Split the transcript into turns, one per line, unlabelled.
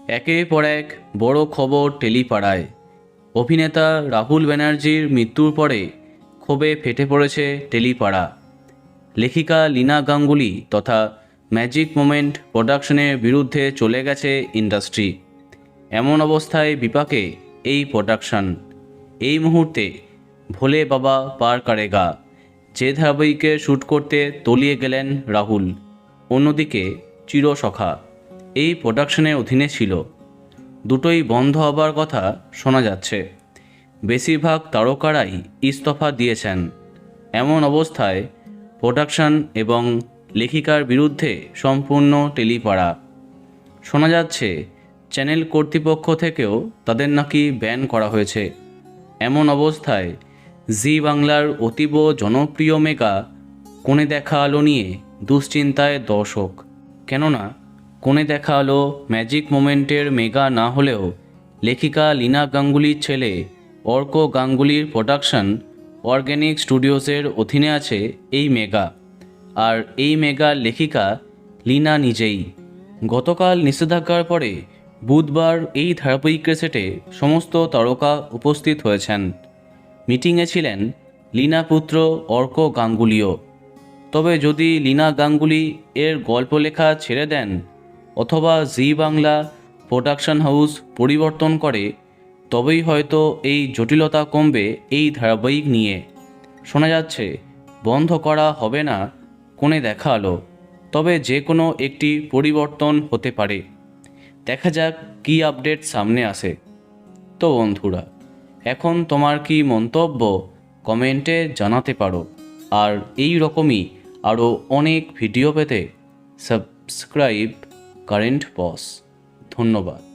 একের পর এক বড় খবর টেলিপাড়ায়। অভিনেতা রাহুল ব্যানার্জির মৃত্যুর পরে ক্ষোভে ফেটে পড়েছে টেলিপাড়া। লেখিকা লীনা গাঙ্গুলি তথা ম্যাজিক মোমেন্ট প্রোডাকশনের বিরুদ্ধে চলে গেছে ইন্ডাস্ট্রি। এমন অবস্থায় বিপাকে এই প্রোডাকশন। এই মুহূর্তে ভোলে বাবা পার করেগা যে ধারাবাহিকে শ্যুট করতে তলিয়ে গেলেন রাহুল, অন্যদিকে চিরসখা এই প্রোডাকশনের অধীনে ছিল। দুটোই বন্ধ হবার কথা শোনা যাচ্ছে। বেশিরভাগ তারকারাই ইস্তফা দিয়েছেন। এমন অবস্থায় প্রোডাকশন এবং লেখিকার বিরুদ্ধে সম্পূর্ণ টেলিপাড়া। শোনা যাচ্ছে চ্যানেল কর্তৃপক্ষ থেকেও তাদের নাকি ব্যান করা হয়েছে। এমন অবস্থায় জি বাংলার অতীব জনপ্রিয় মেগা কোণে দেখা আলো নিয়ে দুশ্চিন্তায় দর্শক। কেননা কোণে দেখা আলো ম্যাজিক মোমেন্টের মেগা না হলেও লেখিকা লীনা গাঙ্গুলির ছেলে অর্ক গাঙ্গুলির প্রোডাকশন অর্গ্যানিক স্টুডিওসের অধীনে আছে এই মেগা। আর এই মেগার লেখিকা লীনা নিজেই। গতকাল নিষেধাজ্ঞার পরে বুধবার এই ধারাবাহিকের সেটে সমস্ত তারকা উপস্থিত হয়েছেন। মিটিংয়ে ছিলেন লীনা পুত্র অর্ক গাঙ্গুলিও। তবে যদি লীনা গাঙ্গুলি এর গল্প লেখা ছেড়ে দেন অথবা জি বাংলা প্রোডাকশন হাউস পরিবর্তন করে, তবেই হয়তো এই জটিলতা কমবে এই ধারাবাহিক নিয়ে। শোনা যাচ্ছে বন্ধ করা হবে না কোণে দেখা আলো, তবে যে কোনো একটি পরিবর্তন হতে পারে। দেখা যাক কী আপডেট সামনে আসে। তো বন্ধুরা, এখন তোমার কি মন্তব্য কমেন্টে জানাতে পারো। আর এই রকমই আরও অনেক ভিডিও পেতে সাবস্ক্রাইব কারেন্ট বস। ধন্যবাদ।